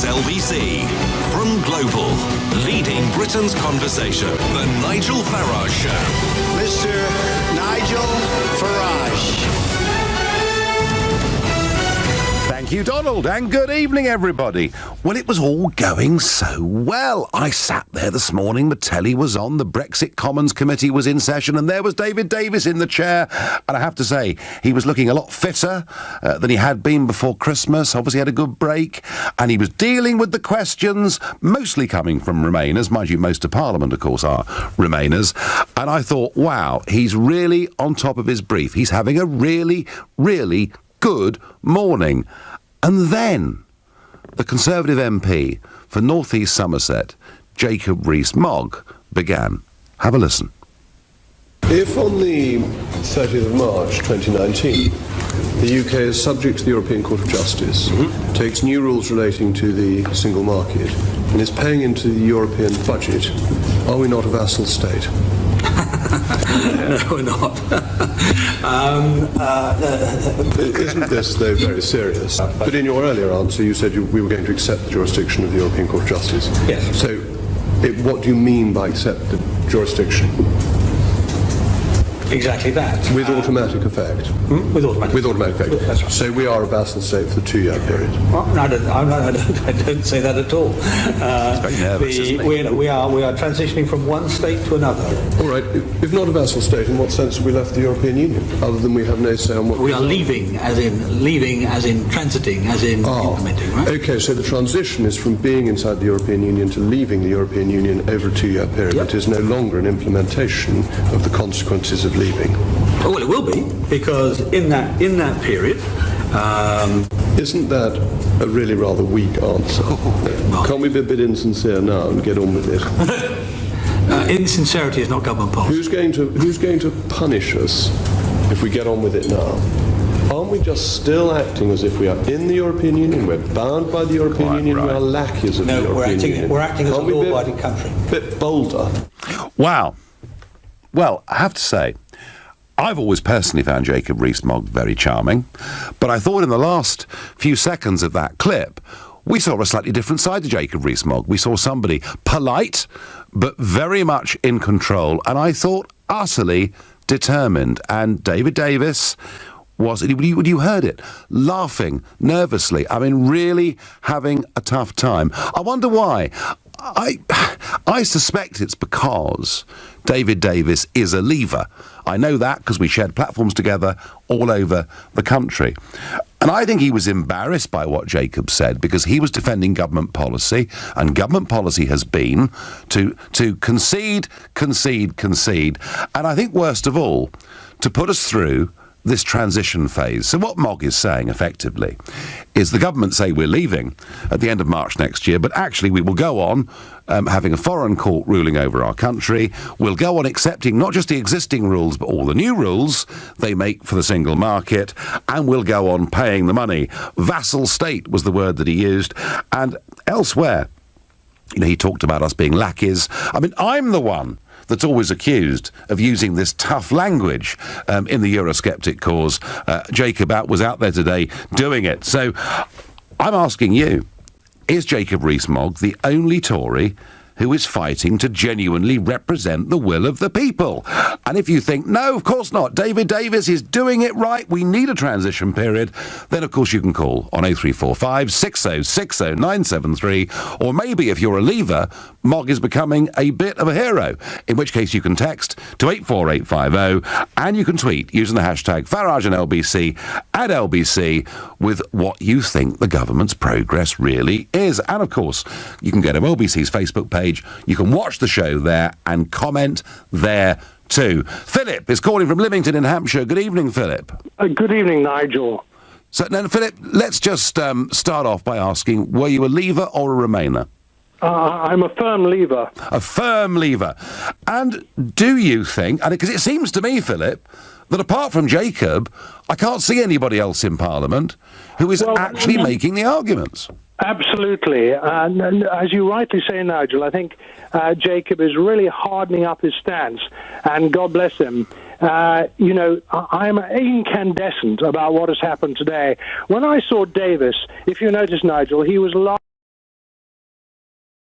LBC. From Global, leading Britain's conversation, the Nigel Farage Show. Mr. Nigel Farage. Thank you, Donald, and good evening, everybody. Well, it was all going so well. I sat there this morning, the telly was on, the Brexit Commons Committee was in session, and there was David Davis in the chair. And I have to say, he was looking a lot fitter than he had been before Christmas. Obviously had a good break, and he was dealing with the questions, mostly coming from Remainers. Mind you, most of Parliament, of course, are Remainers. And I thought, wow, he's really on top of his brief. He's having a really, really good morning. And then the Conservative MP for North East Somerset, Jacob Rees-Mogg, began. Have a listen. If on the 30th of March 2019 the UK is subject to the European Court of Justice, takes new rules relating to the single market and is paying into the European budget, are we not a vassal state? No, we're not. Isn't this, though, very serious? But in your earlier answer, you said we were going to accept the jurisdiction of the European Court of Justice. Yes. So, what do you mean by accept the jurisdiction? Exactly that. With automatic effect? With automatic With automatic effect. That's right. So we are a vassal state for the 2-year period? Well, I don't say that at all. very nervous, isn't he? We are transitioning from one state to another. All right. If not a vassal state, in what sense have we left the European Union? Other than we have no say on what We are leaving, as in transiting, as in implementing, right? Okay, so the transition is from being inside the European Union to leaving the European Union over a 2-year period. Yep. It is no longer an implementation of the consequences of leaving. Oh, well, it will be, because in that period... Isn't that a really rather weak answer? Can't we be a bit insincere now and get on with it? Insincerity is not government policy. Who's going to punish us if we get on with it now? Aren't we just still acting as if we are in the European Union? We're bound by the European Union. right. We are lackeys of the European Union. We're acting as a Can't we be law-abiding country. A bit bolder. Wow. Well, I have to say, I've always personally found Jacob Rees-Mogg very charming, but I thought in the last few seconds of that clip, we saw a slightly different side to Jacob Rees-Mogg. We saw somebody polite, but very much in control, and I thought utterly determined. And David Davis was, you heard it, laughing nervously. I mean, really having a tough time. I wonder why. I suspect it's because David Davis is a leaver. I know that because we shared platforms together all over the country. And I think he was embarrassed by what Jacob said because he was defending government policy, and government policy has been to concede. And I think worst of all, to put us through this transition phase. So what Mogg is saying, effectively, is the government say we're leaving at the end of March next year, but actually we will go on having a foreign court ruling over our country. We'll go on accepting not just the existing rules, but all the new rules they make for the single market, and we'll go on paying the money. Vassal state was the word that he used. And elsewhere, he talked about us being lackeys. I mean, I'm the one that's always accused of using this tough language in the Eurosceptic cause. Jacob was out there today doing it. So I'm asking you, is Jacob Rees-Mogg the only Tory who is fighting to genuinely represent the will of the people? And if you think, no, of course not, David Davis is doing it right, we need a transition period, then of course you can call on 0345 6060 973, or maybe if you're a leaver, Mogg is becoming a bit of a hero, in which case you can text to 84850, and you can tweet using the hashtag Farage and LBC at LBC with what you think the government's progress really is. And of course, you can go to LBC's Facebook page. You can watch the show there and comment there too. Philip is calling from Lymington in Hampshire. Good evening, Philip. Good evening, Nigel. So, now, Philip, let's just start off by asking, were you a leaver or a Remainer? I'm a firm leaver. A firm leaver. And do you think, and because it seems to me, Philip, that apart from Jacob, I can't see anybody else in Parliament who is actually making the arguments. Absolutely. And as you rightly say, Nigel, I think Jacob is really hardening up his stance, and God bless him. I'm incandescent about what has happened today. When I saw Davis, if you notice, Nigel, he was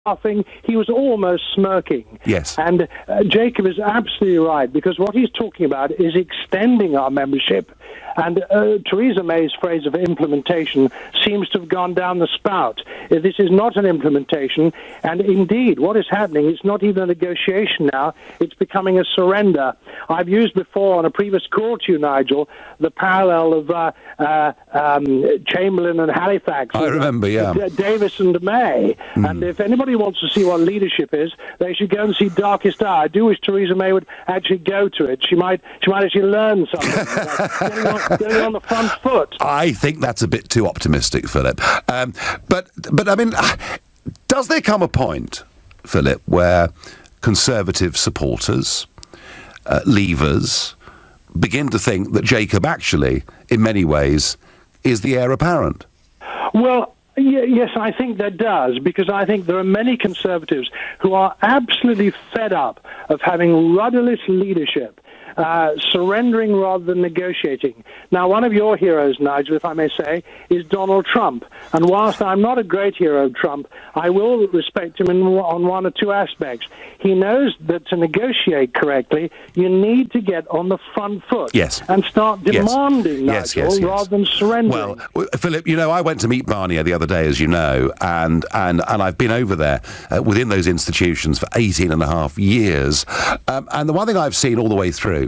laughing. He was almost smirking. Yes. And Jacob is absolutely right, because what he's talking about is extending our membership. And Theresa May's phrase of implementation seems to have gone down the spout. This is not an implementation. And indeed, what is happening is not even a negotiation now. It's becoming a surrender. I've used before on a previous call to you, Nigel, the parallel of Chamberlain and Halifax. I remember, yeah. Davis and May. And if anybody wants to see what leadership is, they should go and see Darkest Hour. I do wish Theresa May would actually go to it. She might actually learn something. Getting on the front foot. I think that's a bit too optimistic, Philip. But I mean, does there come a point, Philip, where Conservative supporters, leavers, begin to think that Jacob actually, in many ways, is the heir apparent? Well, yes, I think that does, because I think there are many Conservatives who are absolutely fed up of having rudderless leadership, surrendering rather than negotiating. Now, one of your heroes, Nigel, if I may say, is Donald Trump. And whilst I'm not a great hero of Trump, I will respect him on one or two aspects. He knows that to negotiate correctly, you need to get on the front foot and start demanding, Nigel, rather than surrendering. Well, Philip, you know, I went to meet Barnier the other day, as you know, and I've been over there within those institutions for 18 and a half years. And the one thing I've seen all the way through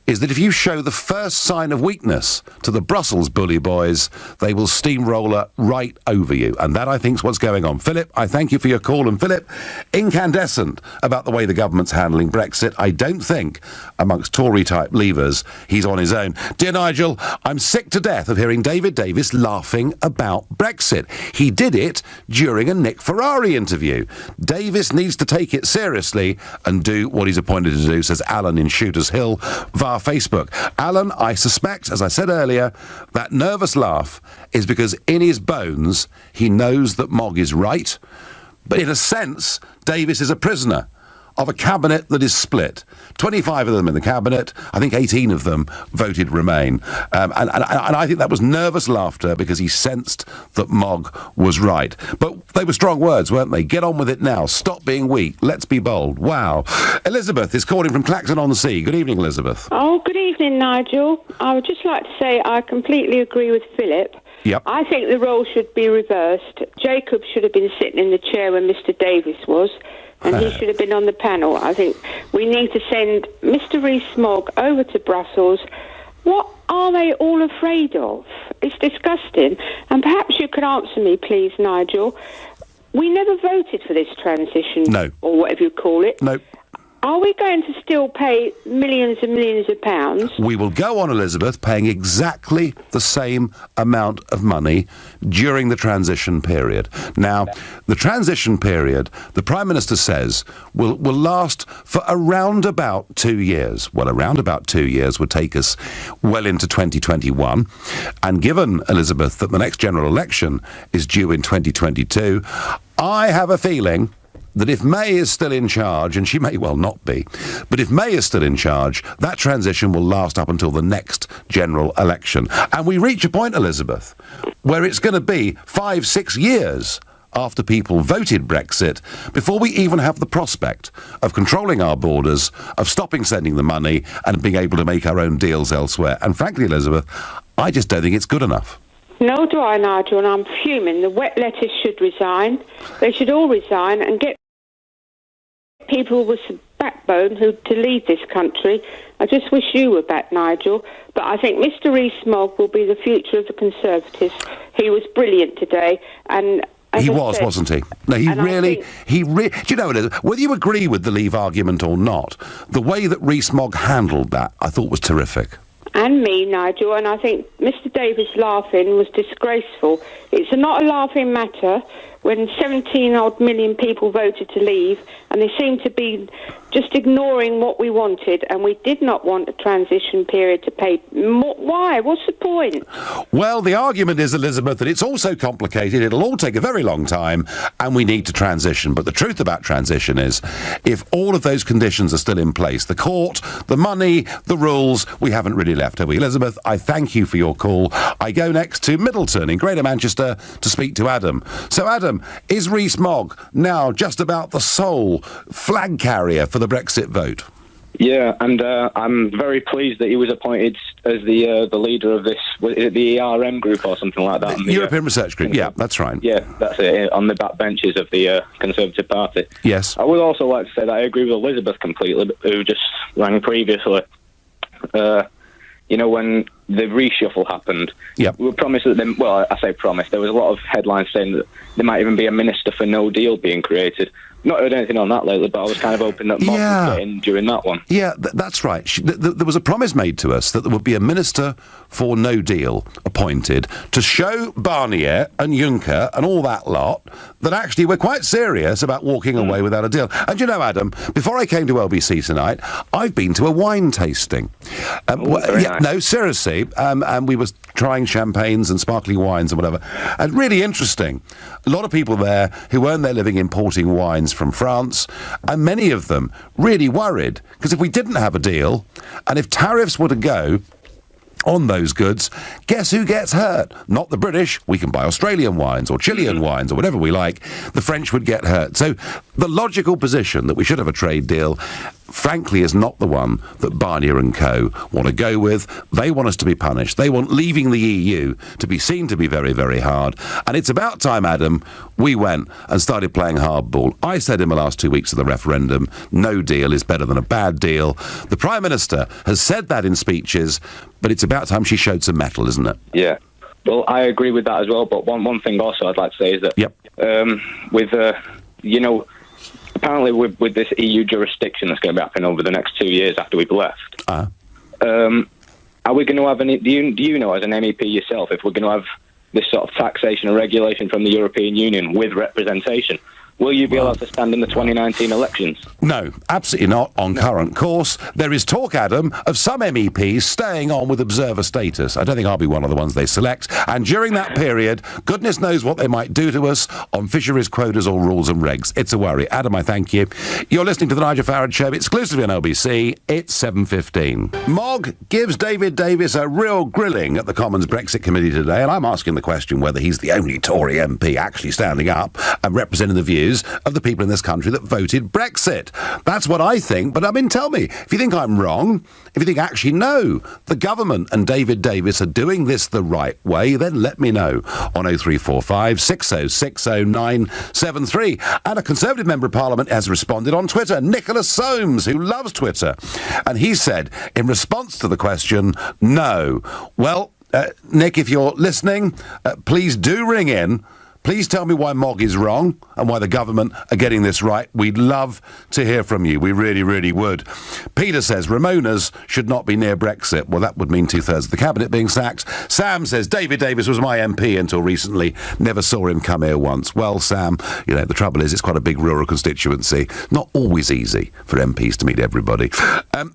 is that if you show the first sign of weakness to the Brussels bully boys, they will steamroller right over you. And that, I think, is what's going on. Philip, I thank you for your call. And Philip, incandescent about the way the government's handling Brexit. I don't think, amongst Tory-type leavers, he's on his own. Dear Nigel, I'm sick to death of hearing David Davis laughing about Brexit. He did it during a Nick Ferrari interview. Davis needs to take it seriously and do what he's appointed to do, says Alan in Shooters Hill via Facebook. Alan, I suspect, as I said earlier, that nervous laugh is because in his bones he knows that Mogg is right, but in a sense Davis is a prisoner of a cabinet that is split. 25 of them in the cabinet, I think 18 of them voted Remain. And I think that was nervous laughter because he sensed that Mogg was right. But they were strong words, weren't they? Get on with it now. Stop being weak. Let's be bold. Wow. Elizabeth is calling from Clacton-on-Sea. Good evening, Elizabeth. Oh, good evening, Nigel. I would just like to say I completely agree with Philip. Yep. I think the role should be reversed. Jacob should have been sitting in the chair when Mr. Davis was, and he should have been on the panel. I think we need to send Mr. Rees-Mogg over to Brussels. What are they all afraid of? It's disgusting. And perhaps you could answer me, please, Nigel. We never voted for this transition. No. Or whatever you call it. No. Are we going to still pay millions and millions of pounds? We will go on, Elizabeth, paying exactly the same amount of money during the transition period. Now, the transition period, the Prime Minister says, will last for around about 2 years. Well, around about 2 years would take us well into 2021. And given, Elizabeth, that the next general election is due in 2022, I have a feeling that if May is still in charge, and she may well not be, but if May is still in charge, that transition will last up until the next general election. And we reach a point, Elizabeth, where it's going to be 5-6 years after people voted Brexit before we even have the prospect of controlling our borders, of stopping sending the money, and being able to make our own deals elsewhere. And frankly, Elizabeth, I just don't think it's good enough. No, do I, Nigel, and I'm fuming. The wet lettuce should resign. They should all resign and get people with some backbone to lead this country. I just wish you were back, Nigel. But I think Mr. Rees-Mogg will be the future of the Conservatives. He was brilliant today, and he was, wasn't he? No, he really. Do you know, Elizabeth, whether you agree with the Leave argument or not, the way that Rees-Mogg handled that, I thought was terrific. And me, Nigel, and I think Mr. Davis laughing was disgraceful. It's not a laughing matter when 17-odd million people voted to leave, and they seem to be just ignoring what we wanted, and we did not want a transition period to pay. Why? What's the point? Well, the argument is, Elizabeth, that it's all so complicated, it'll all take a very long time, and we need to transition. But the truth about transition is, if all of those conditions are still in place, the court, the money, the rules, we haven't really left left, have we? Elizabeth, I thank you for your call. I go next to Middleton in Greater Manchester to speak to Adam. So, Adam, is Rees-Mogg now just about the sole flag carrier for the Brexit vote? Yeah, and I'm very pleased that he was appointed as the leader of this, the ERM group or something like that. European Research Group, yeah, that's right. Yeah, that's it, on the back benches of the Conservative Party. Yes. I would also like to say that I agree with Elizabeth completely, who just rang previously. When the reshuffle happened, yep. we were promised that, I say promised, there was a lot of headlines saying that there might even be a Minister for No Deal being created. Not heard anything on that lately, but I was kind of hoping that Mogg would get in during that one. Yeah, that's right. There was a promise made to us that there would be a Minister for No Deal appointed to show Barnier and Juncker and all that lot that actually we're quite serious about walking away without a deal. And you know, Adam, before I came to LBC tonight, I've been to a wine tasting. Nice. No, seriously, and we were trying champagnes and sparkling wines and whatever. And really interesting. A lot of people there who earn their living importing wines from France, and many of them really worried, because if we didn't have a deal, and if tariffs were to go on those goods, guess who gets hurt? Not the British. We can buy Australian wines or Chilean wines or whatever we like. The French would get hurt. So the logical position that we should have a trade deal, frankly, is not the one that Barnier and co. want to go with. They want us to be punished. They want leaving the EU to be seen to be very, very hard. And it's about time, Adam, we went and started playing hardball. I said in the last 2 weeks of the referendum, no deal is better than a bad deal. The Prime Minister has said that in speeches, but it's about time she showed some mettle, isn't it? Yeah. Well, I agree with that as well, but one thing also I'd like to say is that apparently with this EU jurisdiction that's going to be happening over the next 2 years after we've left, are we going to have any, do you know as an MEP yourself, if we're going to have this sort of taxation and regulation from the European Union with representation? Will you be allowed to stand in the 2019 elections? No, absolutely not on current course. There is talk, Adam, of some MEPs staying on with observer status. I don't think I'll be one of the ones they select. And during that period, goodness knows what they might do to us on fisheries quotas or rules and regs. It's a worry. Adam, I thank you. You're listening to the Nigel Farage Show exclusively on LBC. It's 7:15. Mogg gives David Davis a real grilling at the Commons Brexit Committee today, and I'm asking the question whether he's the only Tory MP actually standing up and representing the views of the people in this country that voted Brexit. That's what I think, but I mean, tell me, if you think I'm wrong, if you think actually no, the government and David Davis are doing this the right way, then let me know on 0345 6060973. And a Conservative Member of Parliament has responded on Twitter, Nicholas Soames, who loves Twitter, and he said, in response to the question, no. Well, Nick, if you're listening, please do ring in. Please tell me why Mogg is wrong and why the government are getting this right. We'd love to hear from you. We really, really would. Peter says Ramona's should not be near Brexit. Well, that would mean 2/3 of the cabinet being sacked. Sam says David Davis was my MP until recently. Never saw him come here once. Well, Sam, the trouble is it's quite a big rural constituency. Not always easy for MPs to meet everybody.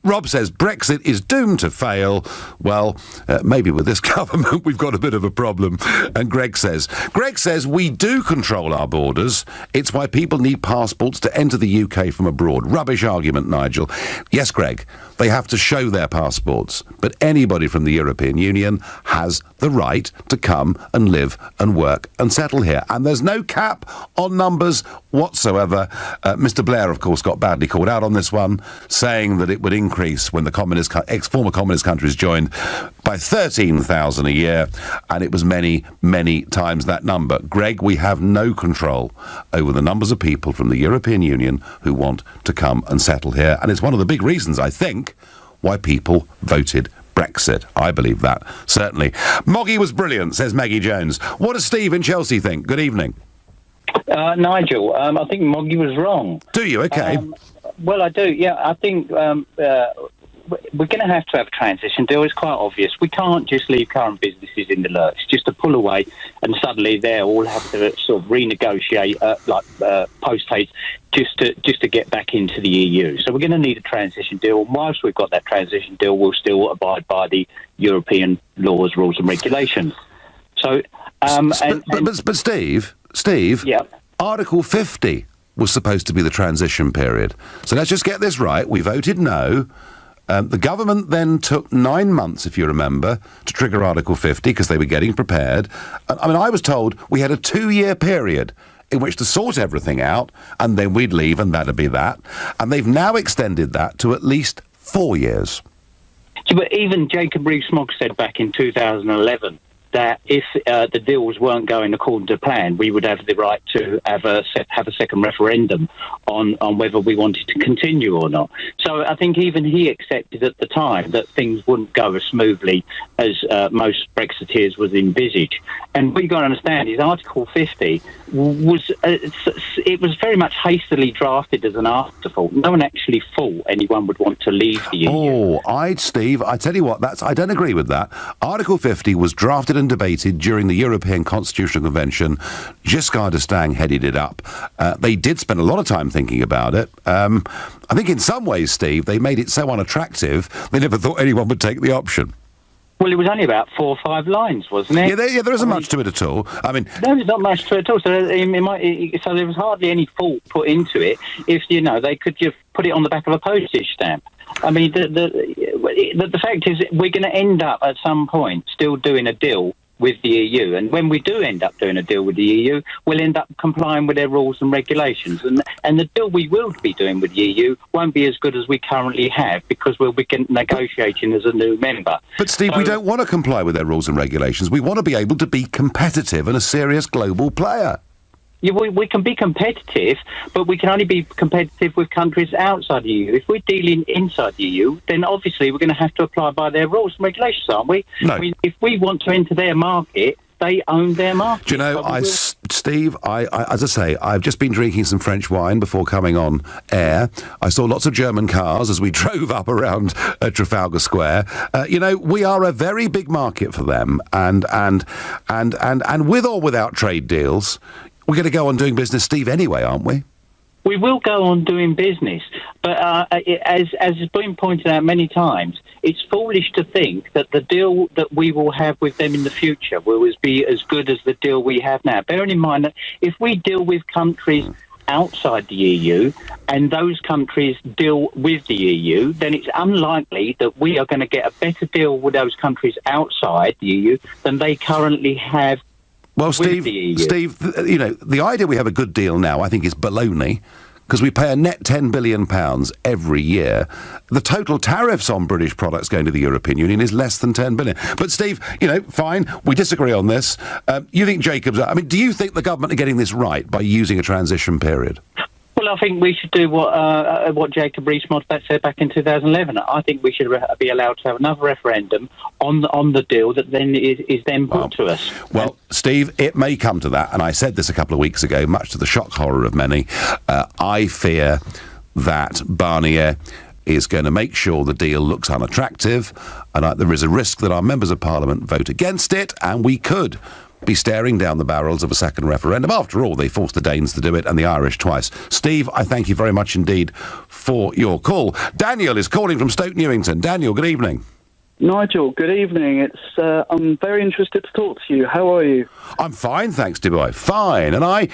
Rob says Brexit is doomed to fail. Well, maybe with this government we've got a bit of a problem. And Greg says we do control our borders. It's why people need passports to enter the UK from abroad. Rubbish argument, Nigel. Yes, Greg, they have to show their passports. But anybody from the European Union has the right to come and live and work and settle here. And there's no cap on numbers whatsoever. Mr. Blair, of course, got badly called out on this one, saying that it would increase when the former communist countries joined by 13,000 a year. And it was many, many times that number. Greg, we have no control over the numbers of people from the European Union who want to come and settle here. And it's one of the big reasons, I think, why people voted Brexit. I believe that, certainly. Moggy was brilliant, says Maggie Jones. What does Steve in Chelsea think? Good evening. Nigel, I think Moggy was wrong. Do you? Okay. Well, I do, yeah. I think we're going to have a transition deal. It's quite obvious. We can't just leave current businesses in the lurch, just to pull away and suddenly they all have to sort of renegotiate post haste just to get back into the EU. So we're going to need a transition deal. And whilst we've got that transition deal, we'll still abide by the European laws, rules and regulations. So, but Steve, yeah. Article 50 was supposed to be the transition period. So let's just get this right. We voted no. The government then took 9 months, if you remember, to trigger Article 50 because they were getting prepared. I mean, I was told we had a 2-year period in which to sort everything out, and then we'd leave, and that'd be that. And they've now extended that to at least 4 years. But even Jacob Rees-Mogg said back in 2011 that if the deals weren't going according to plan, we would have the right to have a second referendum on whether we wanted to continue or not. So I think even he accepted at the time that things wouldn't go as smoothly as most Brexiteers was envisaged. And what you've got to understand is Article 50 was very much hastily drafted as an afterthought. No one actually thought anyone would want to leave the EU. Steve, I tell you what, I don't agree with that. Article 50 was drafted and debated during the European Constitutional Convention. Giscard d'Estaing headed it up. They did spend a lot of time thinking about it. I think in some ways, Steve, they made it so unattractive, they never thought anyone would take the option. Well, it was only about 4 or 5 lines, wasn't it? Yeah, there isn't much to it at all. I mean, no, there's not much to it at all. So there was hardly any thought put into it. If they could just put it on the back of a postage stamp. I mean, the fact is, we're going to end up at some point still doing a deal with the EU, and when we do end up doing a deal with the EU, we'll end up complying with their rules and regulations, and the deal we will be doing with the EU won't be as good as we currently have because we'll be negotiating as a new member. But Steve, we don't want to comply with their rules and regulations. We want to be able to be competitive and a serious global player. Yeah, we can be competitive, but we can only be competitive with countries outside the EU. If we're dealing inside the EU, then obviously we're going to have to apply by their rules and regulations, aren't we? No. I mean, if we want to enter their market, they own their market. Do you know, Steve, as I say, I've just been drinking some French wine before coming on air. I saw lots of German cars as we drove up around Trafalgar Square. We are a very big market for them, and with or without trade deals, we're going to go on doing business, Steve, anyway, aren't we? We will go on doing business, but as has been pointed out many times, it's foolish to think that the deal that we will have with them in the future will be as good as the deal we have now. Bearing in mind that if we deal with countries outside the EU and those countries deal with the EU, then it's unlikely that we are going to get a better deal with those countries outside the EU than they currently have. Well, Steve, the idea we have a good deal now, I think, is baloney, because we pay a net £10 billion every year. The total tariffs on British products going to the European Union is less than £10 billion. But, Steve, fine, we disagree on this. You think do you think the government are getting this right by using a transition period? Well, I think we should do what Jacob Rees-Mogg said back in 2011. I think we should be allowed to have another referendum on the deal that then is then put to us. Well, Steve, it may come to that, and I said this a couple of weeks ago, much to the shock horror of many. I fear that Barnier is going to make sure the deal looks unattractive, and there is a risk that our members of Parliament vote against it, and we could be staring down the barrels of a second referendum. After all, they forced the Danes to do it and the Irish twice. Steve, I thank you very much indeed for your call. Daniel is calling from Stoke Newington. Daniel, good evening. Nigel, good evening. I'm very interested to talk to you. How are you? I'm fine, thanks, dear boy. Fine. And I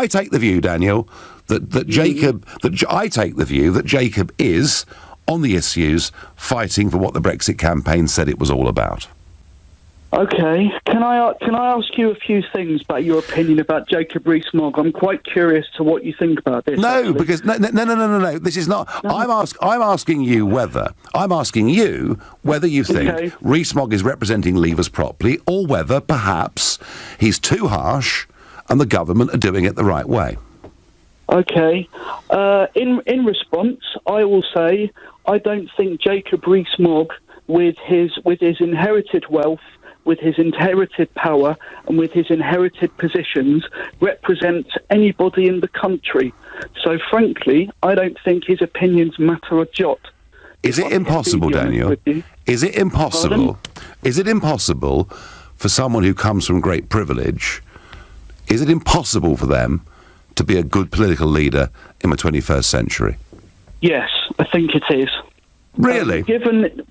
take the view, Daniel, that Jacob is, on the issues, fighting for what the Brexit campaign said it was all about. Okay, can I ask you a few things about your opinion about Jacob Rees-Mogg? I'm quite curious to what you think about this. No, actually. because no. This is not. No. I'm asking you whether you think Rees-Mogg is representing Leavers properly, or whether perhaps he's too harsh and the government are doing it the right way. Okay. In response, I will say I don't think Jacob Rees-Mogg, with his inherited wealth, with his inherited power and with his inherited positions, represents anybody in the country. So, frankly, I don't think his opinions matter a jot. Is it impossible, Daniel? Is it impossible? Pardon? Is it impossible for someone who comes from great privilege, is it impossible for them to be a good political leader in the 21st century? Yes, I think it is. Really?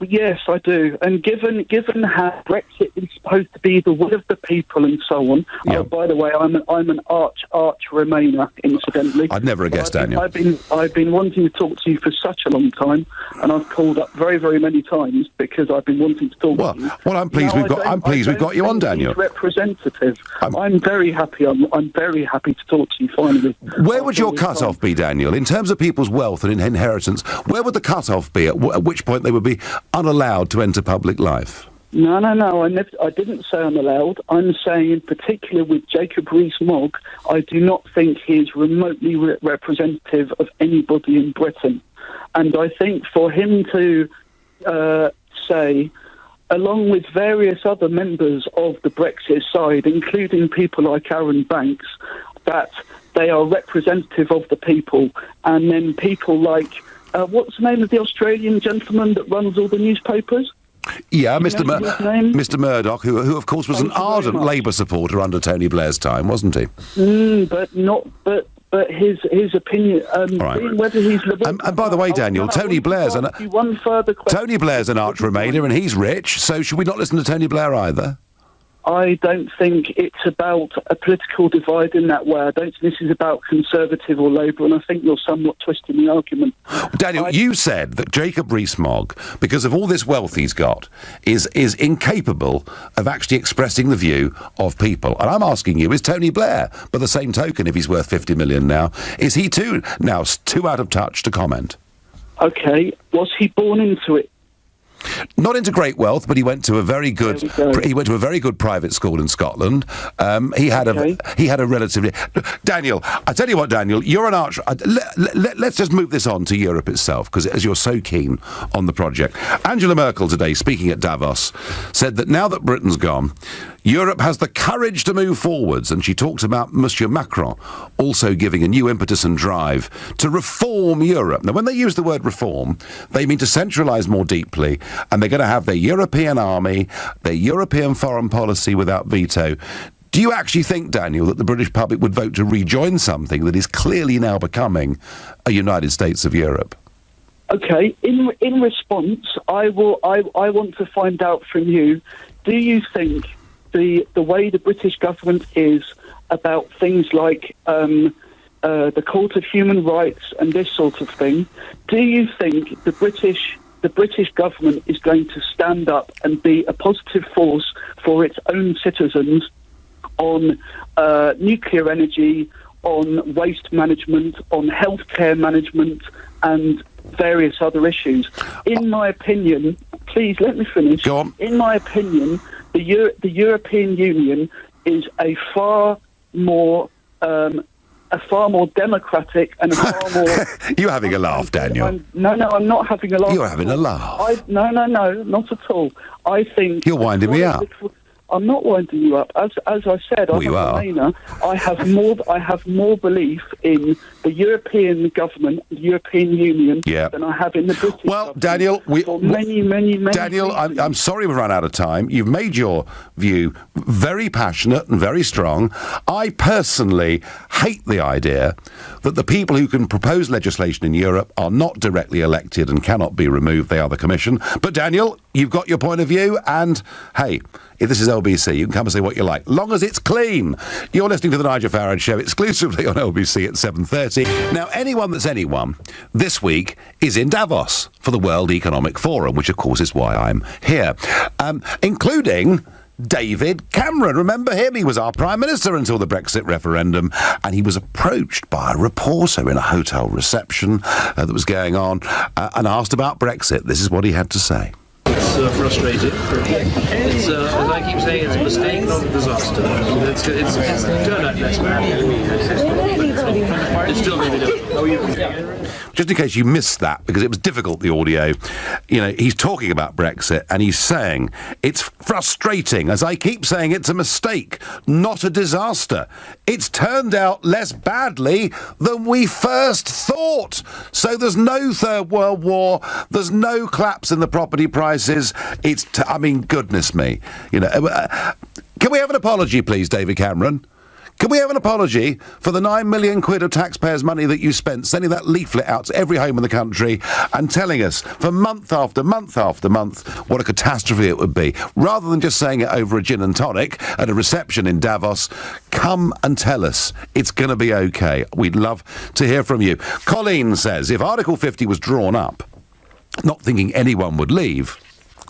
Yes, I do. And given how Brexit is supposed to be the will of the people and so on. Yeah. By the way, I'm an arch Remainer, incidentally. I'd never have guessed, Daniel. I've been wanting to talk to you for such a long time, and I've called up very, very many times because I've been wanting to talk to you. Well, I'm pleased we've got you on, Daniel. Representative. I'm very happy. I'm very happy to talk to you finally. Where would your cut-off be, Daniel, in terms of people's wealth and inheritance? Where would the cut-off be? At which point they would be unallowed to enter public life? No. I didn't say unallowed. I'm saying, in particular, with Jacob Rees-Mogg, I do not think he is remotely representative of anybody in Britain. And I think for him to say, along with various other members of the Brexit side, including people like Aaron Banks, that they are representative of the people, and then people like, what's the name of the Australian gentleman that runs all the newspapers? Yeah, Mr. Murdoch, who of course was an ardent Labour supporter under Tony Blair's time, wasn't he? But his opinion, right. Whether he's... And by the way, Daniel, Tony Blair's an arch Remainer, and he's rich, so should we not listen to Tony Blair either? I don't think it's about a political divide in that way. I don't think this is about Conservative or Labour, and I think you're somewhat twisting the argument. Daniel, you said that Jacob Rees-Mogg, because of all this wealth he's got, is incapable of actually expressing the view of people. And I'm asking you, is Tony Blair, by the same token, if he's worth 50 million now, is he too out of touch to comment? OK, was he born into it? Not into great wealth, but he went to a very good private school in Scotland. He had a relatively... Daniel, I tell you what, Daniel, you're an arch... Let's just move this on to Europe itself, because as you're so keen on the project. Angela Merkel today, speaking at Davos, said that now that Britain's gone, Europe has the courage to move forwards, and she talked about Monsieur Macron also giving a new impetus and drive to reform Europe. Now, when they use the word reform, they mean to centralise more deeply, and they're going to have their European army, their European foreign policy without veto. Do you actually think, Daniel, that the British public would vote to rejoin something that is clearly now becoming a United States of Europe? Okay, in response, I want to find out from you, do you think the way the British government is about things like the Court of Human Rights and this sort of thing, do you think the British government is going to stand up and be a positive force for its own citizens on nuclear energy, on waste management, on healthcare management, and various other issues? In my opinion, please let me finish. Go on. In my opinion, the European Union is a far more democratic and a far more... You're having a laugh, Daniel. No, I'm not having a laugh. You're having a laugh. No, not at all. I think... You're winding me up. I'm not winding you up. As I said, I'm a Remainer. I have more belief in the European government, the European Union, than I have in the British government. Daniel, many Daniel, I'm sorry we've run out of time. You've made your view very passionate and very strong. I personally hate the idea that the people who can propose legislation in Europe are not directly elected and cannot be removed. They are the Commission. But Daniel, you've got your point of view, and hey, if this is LBC, you can come and say what you like, long as it's clean. You're listening to the Nigel Farage Show exclusively on LBC at 7:30. Now, anyone that's anyone this week is in Davos for the World Economic Forum, which of course is why I'm here, including David Cameron. Remember him? He was our Prime Minister until the Brexit referendum, and he was approached by a reporter in a hotel reception that was going on and asked about Brexit. This is what he had to say. It's frustrating. It's, as I keep saying, it's a mistake, not a disaster. It's turned out less bad. It's still going to be difficult. Just in case you missed that, because it was difficult, the audio, he's talking about Brexit and he's saying it's frustrating. As I keep saying, it's a mistake, not a disaster. It's turned out less badly than we first thought. So there's no Third World War. There's no collapse in the property prices. Goodness me. Can we have an apology, please, David Cameron? Can we have an apology for the 9 million quid of taxpayers' money that you spent sending that leaflet out to every home in the country and telling us for month after month after month what a catastrophe it would be? Rather than just saying it over a gin and tonic at a reception in Davos, come and tell us it's going to be OK. We'd love to hear from you. Colleen says, if Article 50 was drawn up, not thinking anyone would leave,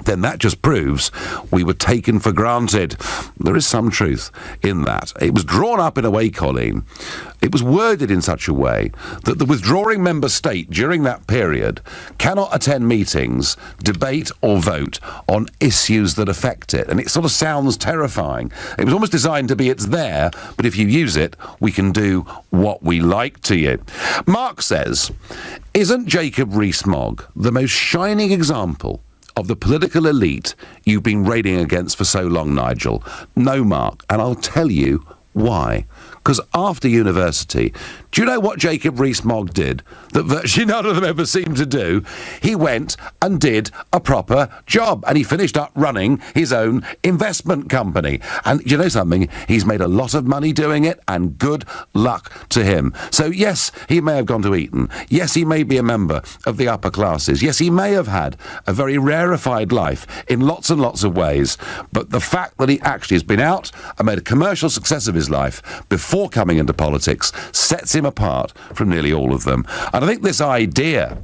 then that just proves we were taken for granted. There is some truth in that. It was drawn up in a way, Colleen, it was worded in such a way that the withdrawing member state during that period cannot attend meetings, debate or vote on issues that affect it. And it sort of sounds terrifying. It was almost designed to be it's there, but if you use it, we can do what we like to you. Mark says, isn't Jacob Rees-Mogg the most shining example of the political elite you've been railing against for so long, Nigel? No, Mark, and I'll tell you why. Because after university, do you know what Jacob Rees-Mogg did that virtually none of them ever seemed to do? He went and did a proper job, and he finished up running his own investment company. And you know something? He's made a lot of money doing it, and good luck to him. So yes, he may have gone to Eton. Yes, he may be a member of the upper classes. Yes, he may have had a very rarefied life in lots and lots of ways. But the fact that he actually has been out and made a commercial success of his life before coming into politics sets him apart from nearly all of them. And I think this idea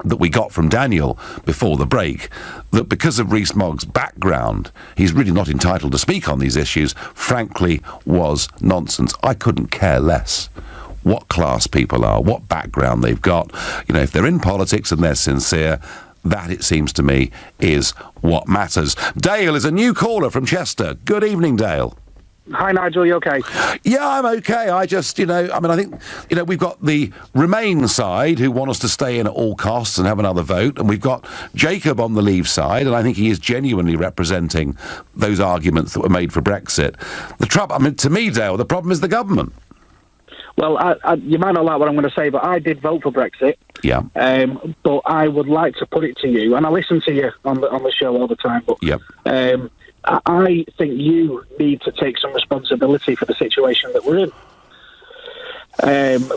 that we got from Daniel before the break, that because of Rees-Mogg's background, he's really not entitled to speak on these issues, frankly, was nonsense. I couldn't care less what class people are, what background they've got. You know, if they're in politics and they're sincere, that, it seems to me, is what matters. Dale is a new caller from Chester. Good evening, Dale. Hi, Nigel, you okay? Yeah, I'm okay. I just, I think, we've got the Remain side who want us to stay in at all costs and have another vote, and we've got Jacob on the Leave side, and I think he is genuinely representing those arguments that were made for Brexit. The trouble, to me, Dale, the problem is the government. Well, you might not like what I'm going to say, but I did vote for Brexit. Yeah. But I would like to put it to you, and I listen to you on the show all the time, but yep. I think you need to take some responsibility for the situation that we're in.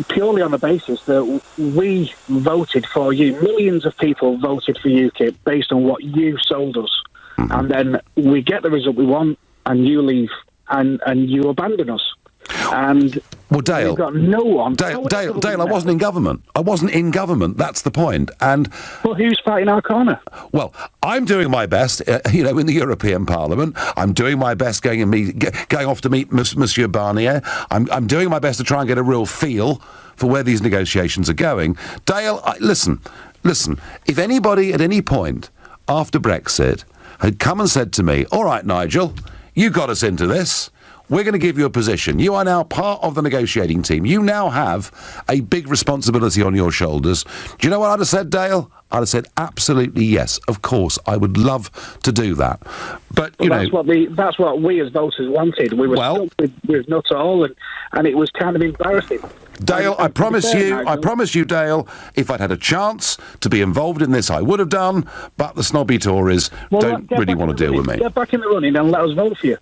Purely on the basis that we voted for you. Millions of people voted for UKIP based on what you sold us. Mm-hmm. And then we get the result we want, and you leave, and you abandon us. And well, Dale, we've got no one. Dale, I wasn't in government. I wasn't in government. That's the point. And well, who's fighting our corner? Well, I'm doing my best. In the European Parliament, I'm doing my best going off to meet Monsieur Barnier. I'm doing my best to try and get a real feel for where these negotiations are going. Dale, listen. If anybody at any point after Brexit had come and said to me, "All right, Nigel, you got us into this. We're going to give you a position. You are now part of the negotiating team. You now have a big responsibility on your shoulders." Do you know what I'd have said, Dale? I'd have said absolutely yes. Of course, I would love to do that. But that's what we as voters wanted. We were stuck with not at all, and it was kind of embarrassing. Dale, I promise you, Dale, if I'd had a chance to be involved in this, I would have done, but the snobby Tories don't really want to deal with me. Get back in the running and let us vote for you.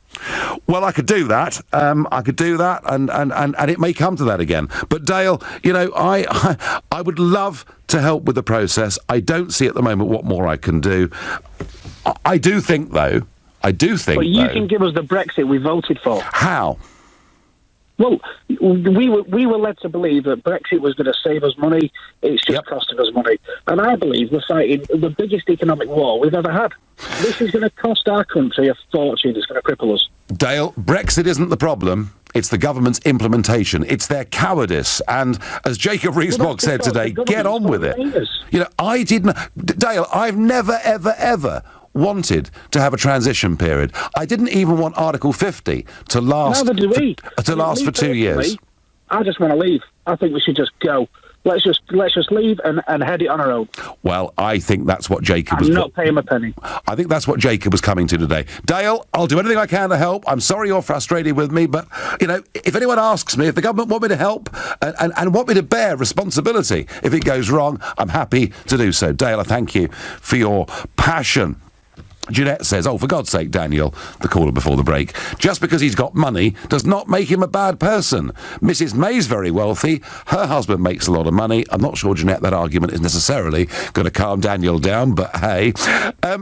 Well, I could do that. And it may come to that again. But Dale, I would love to help with the process. I don't see at the moment what more I can do. I do think, though. But you can give us the Brexit we voted for. How? Well, we were led to believe that Brexit was going to save us money. It's just costing us money. And I believe we're fighting the biggest economic war we've ever had. This is going to cost our country a fortune. It's going to cripple us. Dale, Brexit isn't the problem. It's the government's implementation. It's their cowardice. And as Jacob Rees-Mogg said today, get on with it. I didn't... Dale, I've never, ever, ever wanted to have a transition period. I didn't even want Article 50 to last for 2 years. I just want to leave. I think we should just go. Let's just leave and head it on our own. Well, I think that's what Jacob was... I'm not paying a penny. I think that's what Jacob was coming to today. Dale, I'll do anything I can to help. I'm sorry you're frustrated with me, but, if anyone asks me, if the government want me to help and want me to bear responsibility if it goes wrong, I'm happy to do so. Dale, I thank you for your passion. Jeanette says, oh, for God's sake, Daniel, the caller before the break, just because he's got money does not make him a bad person. Mrs. May's very wealthy. Her husband makes a lot of money. I'm not sure, Jeanette, that argument is necessarily going to calm Daniel down, but hey.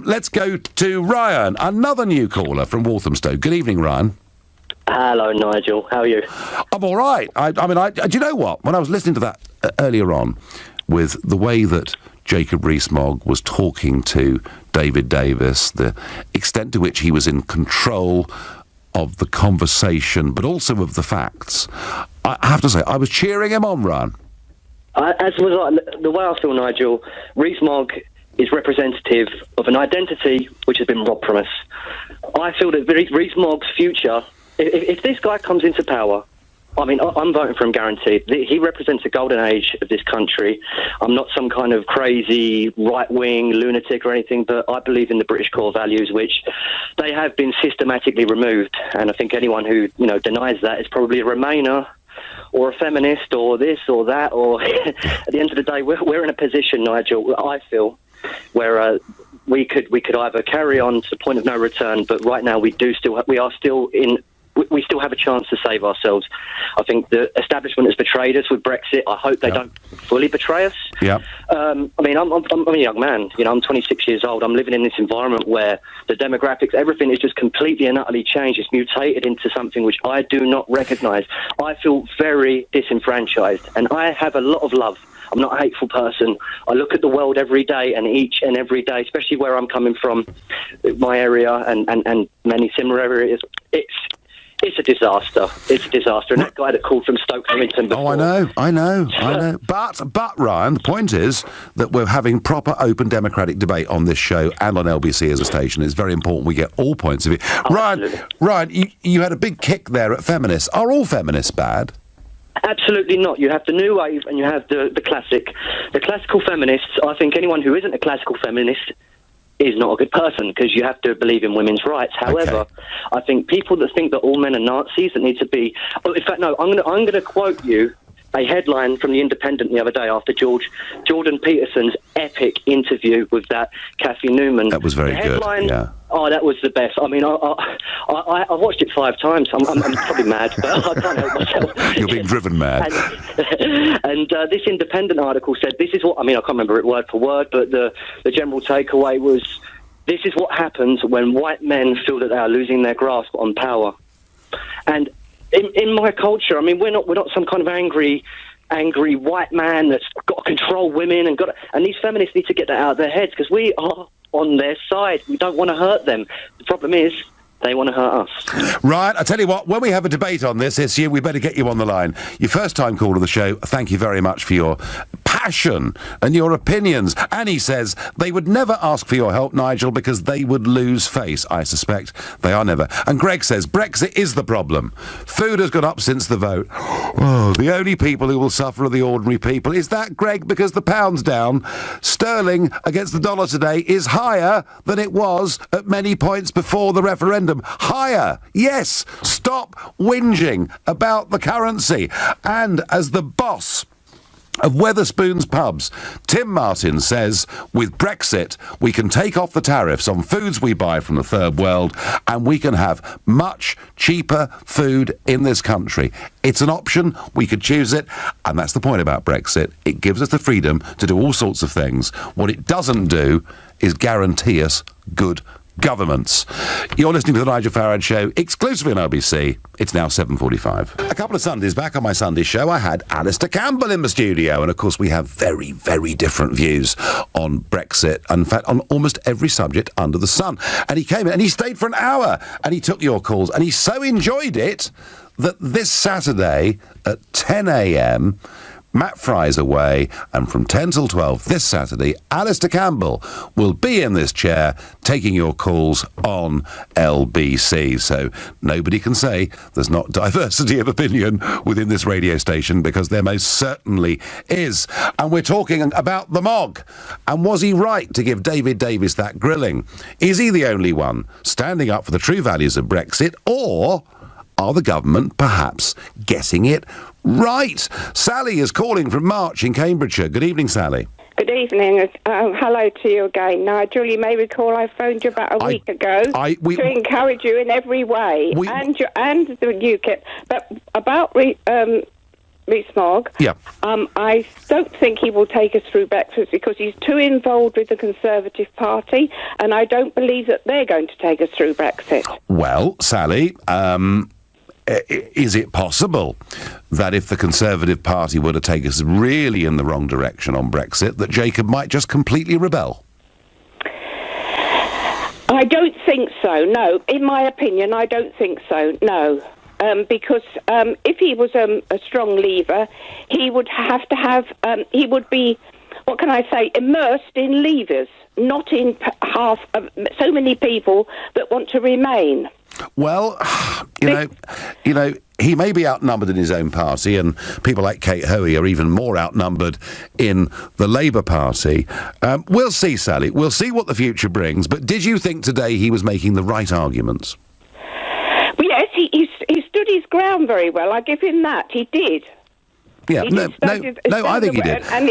Let's go to Ryan, another new caller from Walthamstow. Good evening, Ryan. Hello, Nigel. How are you? I'm all right. I mean, do you know what? When I was listening to that earlier on, with the way that Jacob Rees-Mogg was talking to David Davis, the extent to which he was in control of the conversation, but also of the facts, I have to say, I was cheering him on, Ryan. As was the way I feel, Nigel, Rees-Mogg is representative of an identity which has been robbed from us. I feel that Rees-Mogg's future, if this guy comes into power, I mean, I'm voting for him guaranteed. He represents a golden age of this country. I'm not some kind of crazy right-wing lunatic or anything, but I believe in the British core values, which they have been systematically removed. And I think anyone who, denies that is probably a Remainer or a feminist or this or that, or at the end of the day, we're in a position, Nigel, I feel, where we could either carry on to the point of no return, but right now we still have a chance to save ourselves. I think the establishment has betrayed us with Brexit. I hope they don't fully betray us. Yeah. I mean, I'm a young man. I'm 26 years old. I'm living in this environment where the demographics, everything is just completely and utterly changed. It's mutated into something which I do not recognise. I feel very disenfranchised, and I have a lot of love. I'm not a hateful person. I look at the world every day, and each and every day, especially where I'm coming from, my area and many similar areas, it's a disaster. It's a disaster. And that guy that called from Stoke Newington before... Oh, I know. But, Ryan, the point is that we're having proper, open, democratic debate on this show and on LBC as a station. It's very important we get all points of view. Ryan, you had a big kick there at feminists. Are all feminists bad? Absolutely not. You have the new wave and you have the classic. The classical feminists, I think anyone who isn't a classical feminist is not a good person, because you have to believe in women's rights. However, I think people that think that all men are Nazis, that need to be... Oh, in fact, no, I'm going to quote you a headline from The Independent the other day after Jordan Peterson's epic interview with that Kathy Newman. That was very good, yeah. Oh, that was the best. I mean, I watched it 5 times. I'm probably mad, but I can't help myself. You're being driven mad. And this Independent article said, this is what... I mean, I can't remember it word for word, but the general takeaway was, this is what happens when white men feel that they are losing their grasp on power. And in my culture, I mean, we're not some kind of angry white man that's got to control women and these feminists need to get that out of their heads, because we are on their side. We don't want to hurt them. The problem is they want to hurt us. Right, I tell you what, when we have a debate on this year, we better get you on the line. Your first time caller of the show, thank you very much for your passion and your opinions. Annie says they would never ask for your help, Nigel, because they would lose face. I suspect they are never. And Greg says Brexit is the problem. Food has gone up since the vote. Oh, the only people who will suffer are the ordinary people. Is that, Greg, because the pound's down? Sterling against the dollar today is higher than it was at many points before the referendum. Higher. Yes. Stop whinging about the currency. And as the boss of Wetherspoon's Pubs, Tim Martin says, with Brexit, we can take off the tariffs on foods we buy from the third world and we can have much cheaper food in this country. It's an option. We could choose it. And that's the point about Brexit. It gives us the freedom to do all sorts of things. What it doesn't do is guarantee us good governments. You're listening to the Nigel Farage Show, exclusively on LBC. It's now 7:45. A couple of Sundays back on my Sunday show, I had Alistair Campbell in the studio, and of course we have very, very different views on Brexit, in fact on almost every subject under the sun. And he came in and he stayed for an hour and he took your calls and he so enjoyed it that this Saturday at 10 a.m, Matt Fry's away, and from 10 till 12 this Saturday, Alistair Campbell will be in this chair taking your calls on LBC. So nobody can say there's not diversity of opinion within this radio station, because there most certainly is. And we're talking about the Mogg. And was he right to give David Davis that grilling? Is he the only one standing up for the true values of Brexit, or are the government perhaps getting it right? Sally is calling from March in Cambridgeshire. Good evening, Sally. Good evening. Hello to you again, Nigel. You may recall I phoned you about a week ago to encourage you in every way, and the UKIP. But about Rees-Mogg, I don't think he will take us through Brexit because he's too involved with the Conservative Party, and I don't believe that they're going to take us through Brexit. Well, Sally, is it possible that if the Conservative Party were to take us really in the wrong direction on Brexit, that Jacob might just completely rebel? I don't think so, no. In my opinion, I don't think so, no. Because if he was a strong leaver, he would have to have, he would be, what can I say, immersed in leavers, not in half of so many people that want to remain. Well, you know, he may be outnumbered in his own party, and people like Kate Hoey are even more outnumbered in the Labour Party. We'll see, Sally. We'll see what the future brings. But did you think today he was making the right arguments? Well, yes, he stood his ground very well. I give him that. He did. Yeah, I think he did. And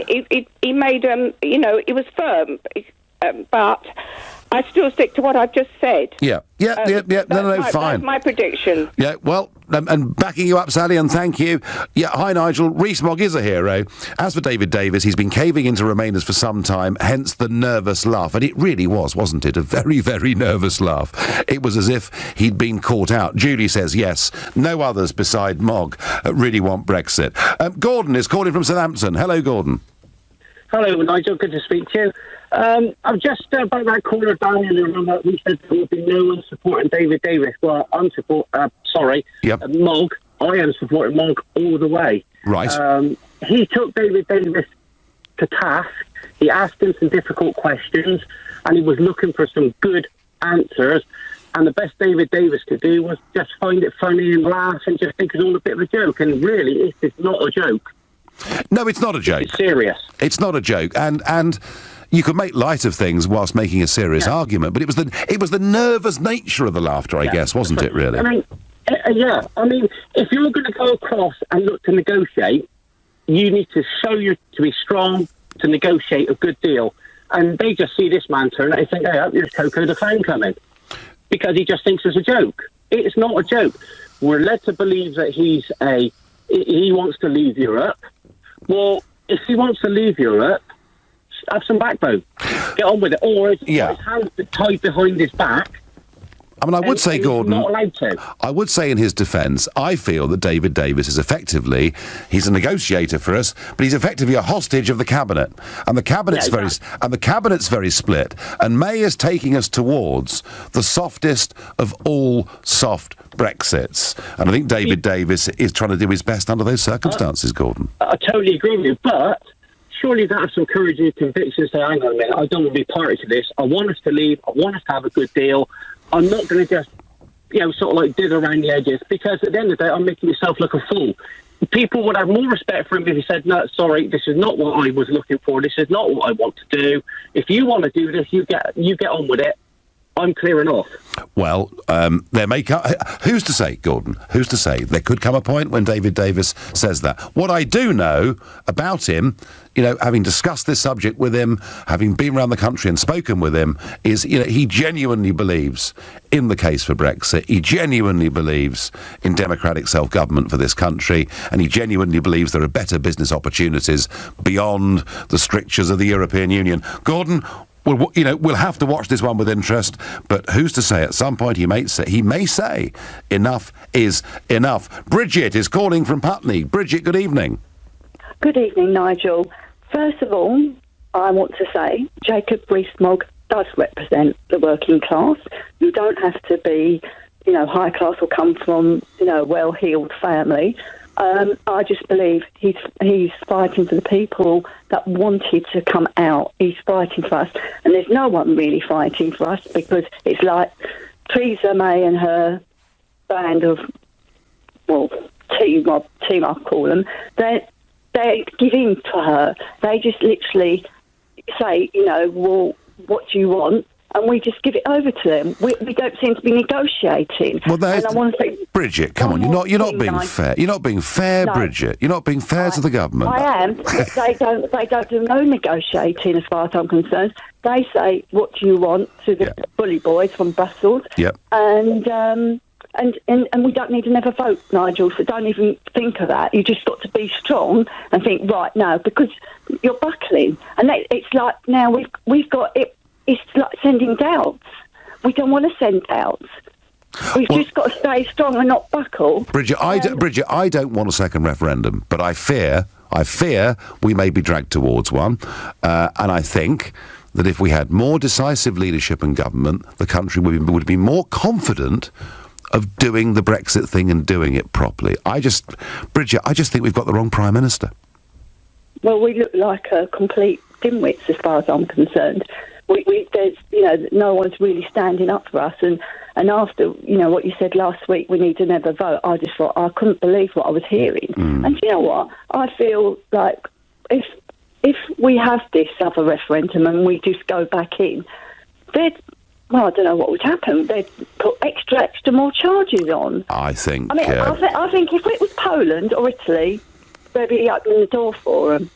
he made, he was firm, but I still stick to what I've just said. Yeah. No, fine. That's my prediction. Yeah, well, and backing you up, Sally, and thank you. Yeah, hi, Nigel. Rees-Mogg is a hero. As for David Davis, he's been caving into Remainers for some time, hence the nervous laugh. And it really was, wasn't it? A very, very nervous laugh. It was as if he'd been caught out. Julie says, yes, no others beside Mogg really want Brexit. Gordon is calling from Southampton. Hello, Gordon. Hello, Nigel. Good to speak to you. I'm just about that caller down in the room that we said there would be no one supporting David Davis. Well, I'm Mogg. I am supporting Mogg all the way. Right. He took David Davis to task. He asked him some difficult questions, and he was looking for some good answers. And the best David Davis could do was just find it funny and laugh and just think it's all a bit of a joke. And really, it's not a joke. No, it's not a joke. It's serious. It's not a joke, and you could make light of things whilst making a serious argument, but it was the nervous nature of the laughter, I guess, wasn't it? Really? I mean, if you're going to go across and look to negotiate, you need to show you to be strong to negotiate a good deal. And they just see this man turn and they think, hey, here's Coco the Clown coming, because he just thinks it's a joke. It's not a joke. We're led to believe that he wants to leave Europe. Well, if he wants to leave Europe, have some backbone. Get on with it. Or his hands tied behind his back. I mean, I would say, Gordon, not allowed to. I would say in his defence, I feel that David Davis is effectively, he's a negotiator for us, but he's effectively a hostage of the cabinet, and the cabinet's very split. And May is taking us towards the softest of all soft Brexits, and I think David Davis is trying to do his best under those circumstances. Gordon, I totally agree with you, but surely that has some courage and conviction to say, hang on a minute, I don't want to be party to this. I want us to leave. I want us to have a good deal. I'm not going to just, sort of like dither around the edges, because at the end of the day, I'm making myself look a fool. People would have more respect for him if he said, no, sorry, this is not what I was looking for. This is not what I want to do. If you want to do this, you get on with it. I'm clearing off. Well, there may come... Who's to say, Gordon? Who's to say? There could come a point when David Davis says that. What I do know about him, having discussed this subject with him, having been around the country and spoken with him, is, he genuinely believes in the case for Brexit. He genuinely believes in democratic self-government for this country, and he genuinely believes there are better business opportunities beyond the strictures of the European Union. Gordon, we'll have to watch this one with interest, but who's to say? At some point he may say enough is enough. Bridget is calling from Putney. Bridget, good evening. Good evening, Nigel. First of all, I want to say Jacob Rees-Mogg does represent the working class. You don't have to be, high class or come from, a well-heeled family. I just believe he's fighting for the people that wanted to come out. He's fighting for us. And there's no one really fighting for us, because it's like Theresa May and her band of, team I call them, they give in to her. They just literally say, what do you want? and we just give it over to them. We don't seem to be negotiating. Well, and I want to say, Bridget, come on, you're not being fair. You're not being fair, No. Bridget. You're not being fair to the government. I am. They don't do no negotiating as far as I'm concerned. They say, what do you want, to the bully boys from Brussels. Yep. And we don't need another vote, Nigel, so don't even think of that. You just got to be strong and think, right, no, because you're buckling. And it's like now we've got it. It's like sending doubts. We don't want to send doubts. We've just got to stay strong and not buckle. Bridget, I don't want a second referendum, but I fear we may be dragged towards one. And I think that if we had more decisive leadership and government, the country would be more confident of doing the Brexit thing and doing it properly. Bridget, I just think we've got the wrong Prime Minister. Well, we look like a complete dimwits as far as I'm concerned. There's, no one's really standing up for us. And after, what you said last week, we need another vote, I just thought, I couldn't believe what I was hearing. And you know what? I feel like if we have this other referendum and we just go back in, I don't know what would happen. They'd put extra more charges on. I think... I think if it was Poland or Italy, they'd be opening the door for them.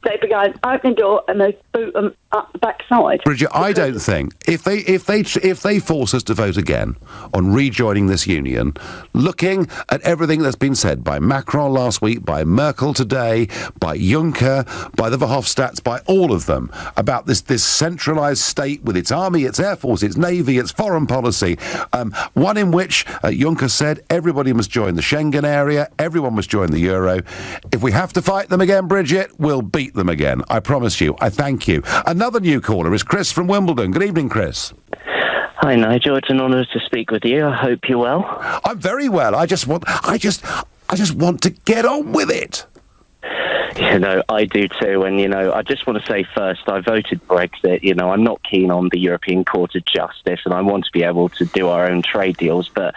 They'd be going, open the door and they'd boot them up the backside. Bridget, I don't think if they force us to vote again on rejoining this union, looking at everything that's been said by Macron last week, by Merkel today, by Juncker, by the Verhofstadts, by all of them about this centralised state with its army, its air force, its navy, its foreign policy, one in which Juncker said everybody must join the Schengen area, everyone must join the euro. If we have to fight them again, Bridget, we'll beat them again. I promise you. I thank you. Another new caller is Chris from Wimbledon. Good evening, Chris. Hi, Nigel. It's an honour to speak with you. I hope you're well. I'm very well. I just want to get on with it. I do too. And, I just want to say first, I voted Brexit. I'm not keen on the European Court of Justice and I want to be able to do our own trade deals. But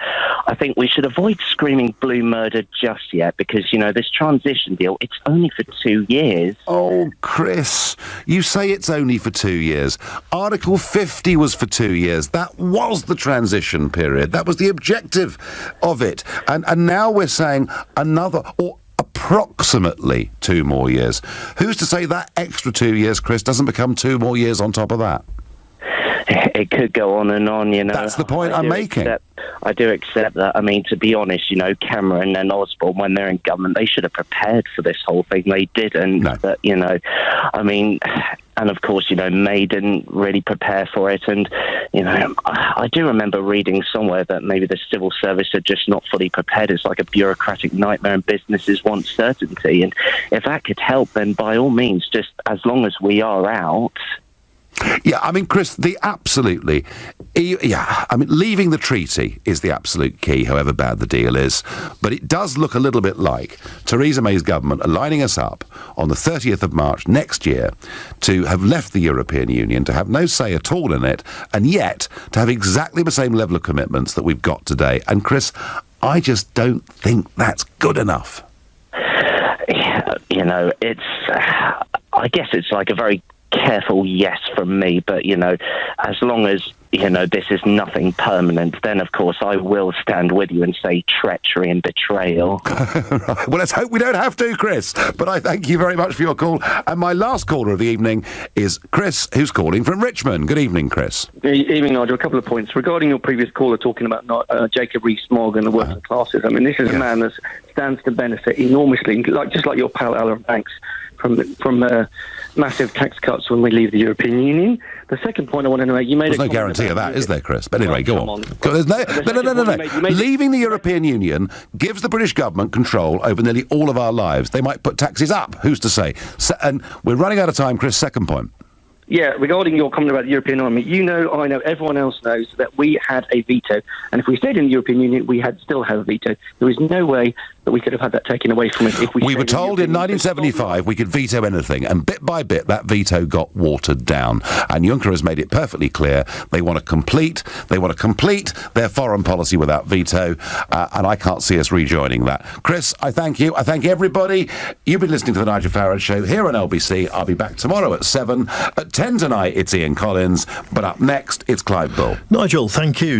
I think we should avoid screaming blue murder just yet because, this transition deal, it's only for 2 years. Oh, Chris, you say it's only for 2 years. Article 50 was for 2 years. That was the transition period. That was the objective of it. And now we're saying another... or approximately 2 more years. Who's to say that extra 2 years, Chris, doesn't become 2 more years on top of that? It could go on and on, That's the point I'm making. I do accept that. I mean, to be honest, Cameron and Osborne, when they're in government, they should have prepared for this whole thing. They didn't. No. But, and of course, May didn't really prepare for it. And, I do remember reading somewhere that maybe the civil service are just not fully prepared. It's like a bureaucratic nightmare and businesses want certainty. And if that could help, then by all means, just as long as we are out... Yeah, I mean, Chris, leaving the treaty is the absolute key, however bad the deal is. But it does look a little bit like Theresa May's government are lining us up on the 30th of March next year to have left the European Union, to have no say at all in it, and yet to have exactly the same level of commitments that we've got today. And, Chris, I just don't think that's good enough. I guess it's like a very careful yes from me, but as long as this is nothing permanent, then of course I will stand with you and say treachery and betrayal. Right. Well, let's hope we don't have to, Chris, but I thank you very much for your call. And my last caller of the evening is Chris, who's calling from Richmond. Good evening, Chris. Good evening, Nigel. A couple of points regarding your previous caller talking about Jacob Rees-Mogg and the working classes. I mean, this is a man that stands to benefit enormously, just like your pal Alan Banks, from massive tax cuts when we leave the European Union. The second point I want to make, There's no guarantee of that, is there, Chris? But anyway, go on. There's no. Leaving the European Union gives the British government control over nearly all of our lives. They might put taxes up, who's to say? And we're running out of time, Chris. Second point. Yeah, regarding your comment about the European Army, I know, everyone else knows that we had a veto. And if we stayed in the European Union, we still have a veto. There is no way that we could have had that taken away from us if we... We were told in 1975 we could veto anything, and bit by bit that veto got watered down. And Juncker has made it perfectly clear they want to complete their foreign policy without veto, and I can't see us rejoining that. Chris, I thank you. I thank everybody. You've been listening to the Nigel Farage Show here on LBC. I'll be back tomorrow at 7. At 10 tonight, it's Ian Collins, but up next, it's Clive Bull. Nigel, thank you.